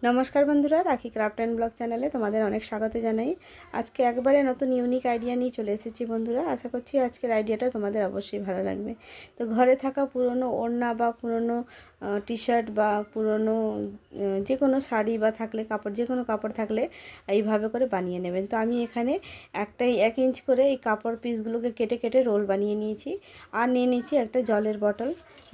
নমস্কার বন্ধুরা, রাখি ক্রাফট অ্যান্ড ব্লগ চ্যানেলে তোমাদের অনেক স্বাগত জানাই। আজকে একবারে নতুন ইউনিক আইডিয়া নিয়ে চলে এসেছি বন্ধুরা। আশা করছি আজকের আইডিয়াটা তোমাদের অবশ্যই ভালো লাগবে। তো ঘরে থাকা পুরনো ওড়না বা পুরনো টি শার্ট বা পুরনো যে কোনো শাড়ি বা থাকলে কাপড়, যে কোনো কাপড় থাকলে এইভাবে করে বানিয়ে নেবেন। তো আমি এখানে 1 ইঞ্চ করে এই কাপড় পিসগুলোকে কেটে কেটে রোল বানিয়ে নিয়েছি। আর নিয়ে নিয়েছি একটা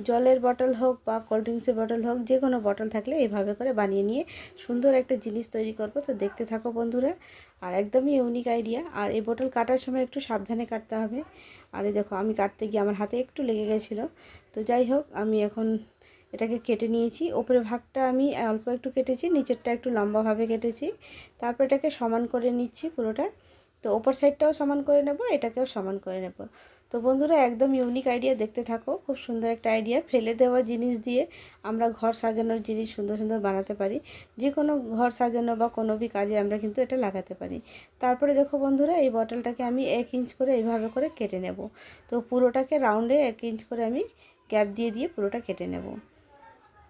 জলের বটল হোক বা কোল্ড ড্রিঙ্কসের বটল হোক, যে কোনো বটল থাকলে এইভাবে করে বানিয়ে নিয়ে সুন্দর একটা জিনিস তৈরি করব। তো দেখতে থাকো বন্ধুরা। আর একদমই ইউনিক আইডিয়া। আর এই বোতল কাটার সময় একটু সাবধানে কাটতে হবে। আর এই দেখো, আমি কাটতে গিয়ে আমার হাতে একটু লেগে গেছিলো। তো যাই হোক, আমি এখন এটাকে কেটে নিয়েছি। ওপরের ভাগটা আমি অল্প একটু কেটেছি, নিচেরটা একটু লম্বাভাবে কেটেছি। তারপর এটাকে সমান করে নিচ্ছি পুরোটা। তো ওপর সাইডটাও সমান করে নেব, এটাকেও সমান করে নেব। তো বন্ধুরা, একদম ইউনিক আইডিয়া, দেখতে থাকো। খুব সুন্দর একটা আইডিয়া। ফেলে দেওয়া জিনিস দিয়ে আমরা ঘর সাজানোর জিনিস সুন্দর সুন্দর বানাতে পারি। যে কোনো ঘর সাজানো বা কোনো भी কাজে আমরা কিন্তু এটা লাগাতে পারি। তারপরে দেখো বন্ধুরা, এই বটলটাকে আমি 1 ইঞ্চ করে এইভাবে করে কেটে নেব। তো পুরোটাকে রাউন্ডে 1 ইঞ্চ করে আমি গ্যাপ দিয়ে দিয়ে পুরোটা কেটে নেব।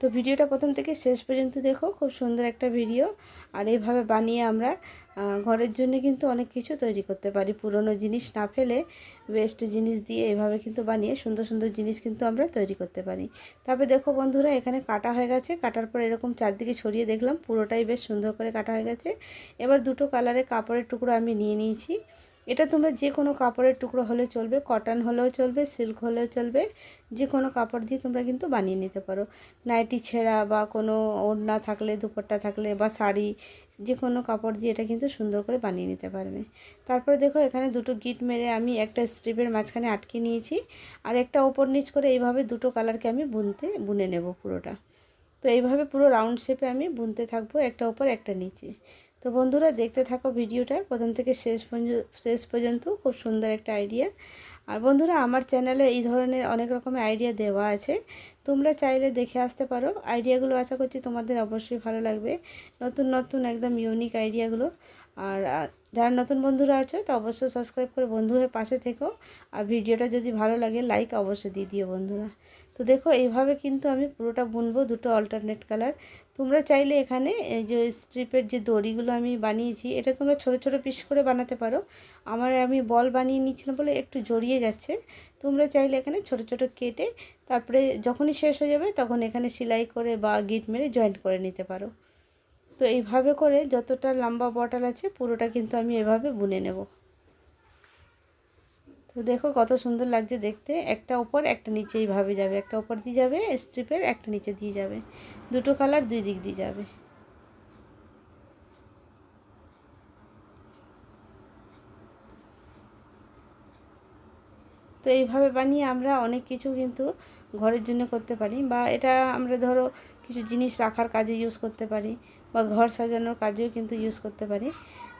তো ভিডিওটা প্রথম থেকে শেষ পর্যন্ত দেখো, খুব সুন্দর একটা ভিডিও। আর এইভাবে বানিয়ে আমরা ঘরের জন্য কিন্তু অনেক কিছু তৈরি করতে পারি। পুরনো জিনিস না ফেলে ওয়েস্ট জিনিস দিয়ে এইভাবে কিন্তু বানিয়ে সুন্দর সুন্দর জিনিস কিন্তু আমরা তৈরি করতে পারি। তারপরে দেখো বন্ধুরা, এখানে কাটা হয়ে গেছে। কাটার পর এরকম চারদিকে ছড়িয়ে দেখলাম পুরোটাই বেশ সুন্দর করে কাটা হয়ে গেছে। এবার দুটো কালারের কাপড়ের টুকরো আমি নিয়ে নিয়েছি। এটা তোমরা যে কোনো কাপড়ের টুকরো হলে চলবে, কটন হলেও চলবে, সিল্ক হলেও চলবে। যে কোনো কাপড় দিয়ে তোমরা কিন্তু বানিয়ে নিতে পারো। নাইটি ছেঁড়া বা কোনো ওড়না থাকলে, দুপাট্টা থাকলে বা শাড়ি, যে কোনো কাপড় দিয়ে এটা কিন্তু সুন্দর করে বানিয়ে নিতে পারবে। তারপরে দেখো, এখানে দুটো গিট মেরে আমি একটা স্ট্রিপের মাঝখানে আটকে নিয়েছি। আর একটা ওপর নিচ করে এইভাবে দুটো কালারকে আমি বুনে নেব পুরোটা। তো এইভাবে পুরো রাউন্ড শেপে আমি বুনতে থাকবো, একটা ওপর একটা নিচে। তো বন্ধুরা, দেখতে থাকো ভিডিওটা প্রথম থেকে শেষ পর্যন্ত। খুব সুন্দর একটা আইডিয়া। আর বন্ধুরা, আমার চ্যানেলে এই ধরনের অনেক রকমের আইডিয়া দেওয়া আছে, তোমরা চাইলে দেখে আসতে পারো। আইডিয়াগুলো আশা করছি তোমাদের অবশ্যই ভালো লাগবে। নতুন নতুন একদম ইউনিক আইডিয়াগুলো। আর যারা নতুন বন্ধুরা আছো, তো অবশ্যই সাবস্ক্রাইব করে বন্ধু হয়ে পাশে থেকো। আর ভিডিওটা যদি ভালো লাগে, লাইক অবশ্যই দিয়ে দিও বন্ধুরা। তো দেখো, এইভাবে কিন্তু আমি পুরোটা বুনবো, দুটো অল্টারনেট কালার। তোমরা চাইলে এখানে এই যে স্ট্রিপের যে দড়িগুলো আমি বানিয়েছি, এটা তোমরা ছোট ছোট পিস করে বানাতে পারো। আমি বল বানিয়ে নিচ্ছিলাম বলে একটু জড়িয়ে যাচ্ছে। তোমরা চাইলে এখানে ছোট ছোট কেটে তারপরে যখনই শেষ হয়ে যাবে তখন এখানে সেলাই করে বা গিট মেরে জয়েন্ট করে নিতে পারো। তো এইভাবে করে যতটা লম্বা বটল আছে পুরোটা কিন্তু আমি এভাবে বুনে নেব। তো দেখো কত সুন্দর লাগছে দেখতে। একটা উপর একটা নিচে এইভাবে যাবে, একটা উপর দিয়ে যাবে স্ট্রিপের, একটা নিচে দিয়ে যাবে। দুটো কালার দুই দিক দিয়ে যাবে। তো এইভাবে বানিয়ে আমরা অনেক কিছু কিন্তু ঘরের জন্য করতে পারি। বা এটা আমরা ধরো কিছু জিনিস রাখার কাজে ইউজ করতে পারি, বা ঘর সাজানোর কাজেও কিন্তু ইউজ করতে পারি।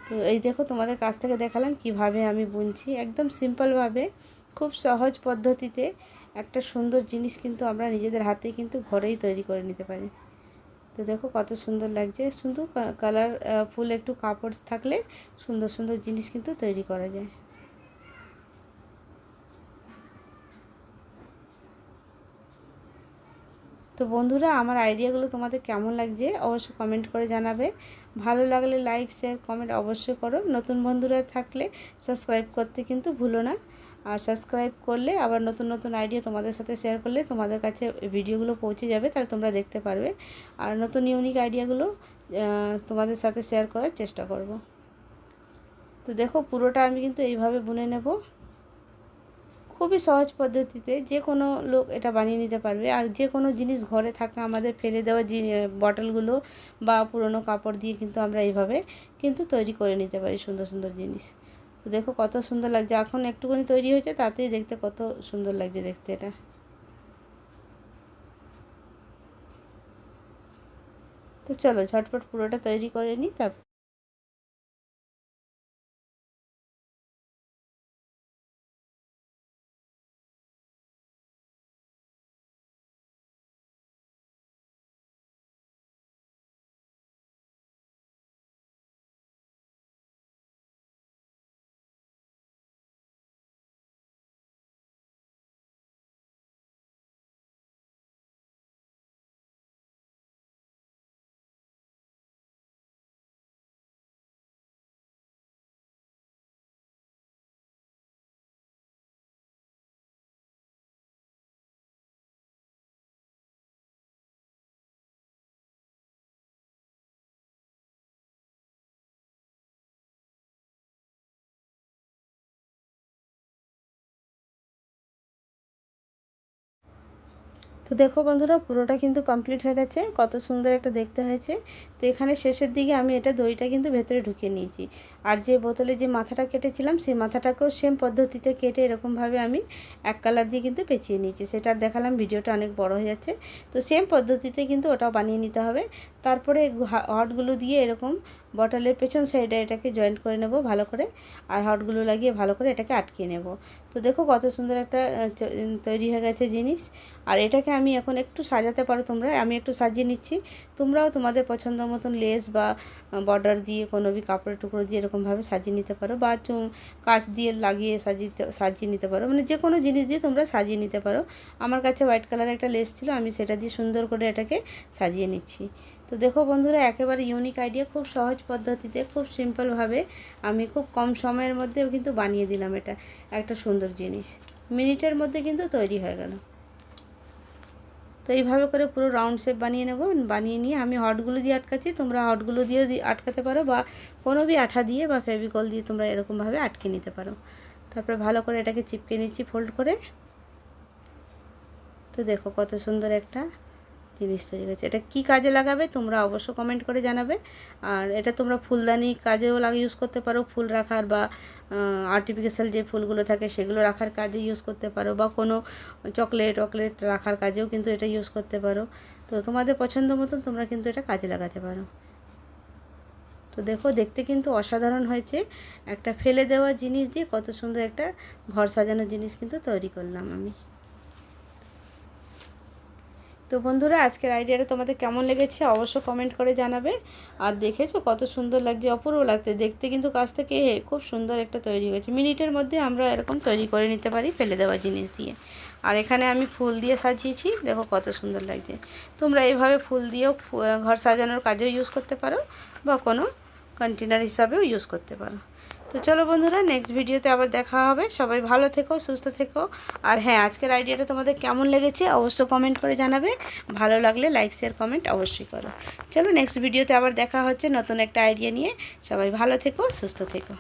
তো এই দেখো, তোমাদের কাছ থেকে দেখালাম কিভাবে আমি বুনছি, একদম সিম্পলভাবে, খুব সহজ পদ্ধতিতে একটা সুন্দর জিনিস কিন্তু আমরা নিজেদের হাতেই কিন্তু ঘরেই তৈরি করে নিতে পারি। তো দেখো কত সুন্দর লাগছে। শুধু কালার ফুল একটু কাপড় থাকলে সুন্দর সুন্দর জিনিস কিন্তু তৈরি করা যায়। তো বন্ধুরা, আমার আইডিয়াগুলো তোমাদের কেমন লাগছে অবশ্যই কমেন্ট করে জানাবে। ভালো লাগলে লাইক শেয়ার কমেন্ট অবশ্যই করো। নতুন বন্ধুরা থাকলে সাবস্ক্রাইব করতে কিন্তু ভুলো না। আর সাবস্ক্রাইব করলে আবার নতুন নতুন আইডিয়া তোমাদের সাথে শেয়ার করলে তোমাদের কাছে ভিডিওগুলো পৌঁছে যাবে, তাহলে তোমরা দেখতে পারবে। আর নতুন ইউনিক আইডিয়াগুলো তোমাদের সাথে শেয়ার করার চেষ্টা করব। তো দেখো, পুরোটা আমি কিন্তু এইভাবে বুনে নেব। খুবই সহজ পদ্ধতিতে যে কোনো লোক এটা বানিয়ে নিতে পারবে। আর যে কোনো জিনিস ঘরে থাকা আমাদের ফেলে দেওয়া বটলগুলো বা পুরনো কাপড় দিয়ে কিন্তু আমরা এইভাবে কিন্তু তৈরি করে নিতে পারি সুন্দর সুন্দর জিনিস। তো দেখো কত সুন্দর লাগছে। এখন একটুখানি তৈরি হয়েছে, তাতেই দেখতে কত সুন্দর লাগছে দেখতে এটা। তো চলো ঝটপট পুরোটা তৈরি করে নিই তারপর। তো দেখো বন্ধুরা পুরোটা কিন্তু কমপ্লিট হয়ে গেছে, কত সুন্দর একটা দেখতে হয়েছে। তো এখানে শেষের দিকে আমি এটা দইটা কিন্তু ভেতরে ঢুকিয়ে নিয়েছি। আর যে বোতলে যে মাথাটা কেটেছিলাম সেই মাথাটাকেও সেম পদ্ধতিতে কেটে এরকমভাবে আমি এক কালার দিয়ে কিন্তু পেঁচিয়ে নিয়েছি। সেটা আর দেখালাম, ভিডিওটা অনেক বড় হয়ে যাচ্ছে। তো সেম পদ্ধতিতে কিন্তু ওটাও বানিয়ে নিতে হবে। তারপরে হটগুলো দিয়ে এরকম বটলের পেছন সাইডে এটাকে জয়েন্ট করে নেব ভালো করে, আর হটগুলো লাগিয়ে ভালো করে এটাকে আটকিয়ে নেব। তো দেখো কত সুন্দর একটা তৈরি হয়ে গেছে জিনিস। আর এটাকে আমি এখন একটু সাজাতে পারো তোমরা, আমি একটু সাজিয়ে নিচ্ছি। তোমরাও তোমাদের পছন্দ মতন লেস বা বর্ডার দিয়ে কোনো भी কাপড়ের টুকরো দিয়ে এরকমভাবে সাজিয়ে নিতে পারো, বা কাঁচ দিয়ে লাগিয়ে সাজিয়ে নিতে পারো, মানে যে কোনো জিনিস দিয়ে তোমরা সাজিয়ে নিতে পারো। আমার কাছে হোয়াইট কালারের একটা লেস ছিল, আমি সেটা দিয়ে সুন্দর করে এটাকে সাজিয়ে নিচ্ছি। তো দেখো বন্ধুরা একেবারে ইউনিক আইডিয়া, খুব সহজ পদ্ধতিতে খুব সিম্পলভাবে আমি খুব কম সময়ের মধ্যে কিন্তু বানিয়ে দিলাম এটা একটা সুন্দর জিনিস। মিনিটের মধ্যে কিন্তু তৈরি হয়ে গেল। তো এইভাবে করে পুরো রাউন্ড শেপ বানিয়ে নেব। বানিয়ে নিয়ে আমি হটগুলো দিয়ে আটকাচ্ছি, তোমরা হটগুলো দিয়েও আটকাতে পারো, বা কোনো भी আঠা দিয়ে বা ফেভিকল দিয়ে তোমরা এরকমভাবে আটকে নিতে পারো। তারপরে ভালো করে এটাকে চিপকে নিচ্ছি ফোল্ড করে। তো দেখো কত সুন্দর একটা জিনিস তৈরি হয়েছে। এটা কি কাজে লাগাবে তোমরা অবশ্য কমেন্ট করে জানাবে। আর এটা তোমরা ফুলদানি কাজেও ইউজ করতে পারো, ফুল রাখার বা আর্টিফিশিয়াল যে ফুলগুলো থাকে সেগুলো রাখার কাজে ইউজ করতে পারো, বা কোনো চকলেট রাখার কাজেও কিন্তু এটা ইউজ করতে পারো। তো তোমাদের পছন্দ মতন তোমরা কিন্তু এটা কাজে লাগাতে পারো। তো দেখো দেখতে কিন্তু অসাধারণ হয়েছে। একটা ফেলে দেওয়া জিনিস দিয়ে কত সুন্দর একটা ঘর সাজানোর জিনিস কিন্তু তৈরি করলাম আমি। তো বন্ধুরা আজকের আইডিয়াটা তোমাদের কেমন লেগেছে অবশ্য কমেন্ট করে জানাবে। আর দেখেছো কত সুন্দর লাগছে, অপূর্ব লাগতে দেখতে কিন্তু কাছ থেকে খুব সুন্দর একটা তৈরি হয়েছে। মিনিটের মধ্যে আমরা এরকম তৈরি করে নিতে পারি ফেলে দেওয়া জিনিস দিয়ে। আর এখানে আমি ফুল দিয়ে সাজিয়েছি, দেখো কত সুন্দর লাগছে। তোমরা এইভাবে ফুল দিয়েও ঘর সাজানোর কাজেও ইউজ করতে পারো, বা কোনো কন্টেনার হিসাবেও ইউজ করতে পারো। তো চলো বন্ধুরা নেক্সট ভিডিওতে আবার দেখা হবে। সবাই ভালো থেকো, সুস্থ থেকো। আর হ্যাঁ, আজকের আইডিয়াটা তোমাদের কেমন লেগেছে অবশ্য কমেন্ট করে জানাবে। ভালো লাগলে লাইক শেয়ার কমেন্ট অবশ্যই করো। চলো নেক্সট ভিডিওতে আবার দেখা হচ্ছে নতুন একটা আইডিয়া নিয়ে। সবাই ভালো থেকো, সুস্থ থেকো।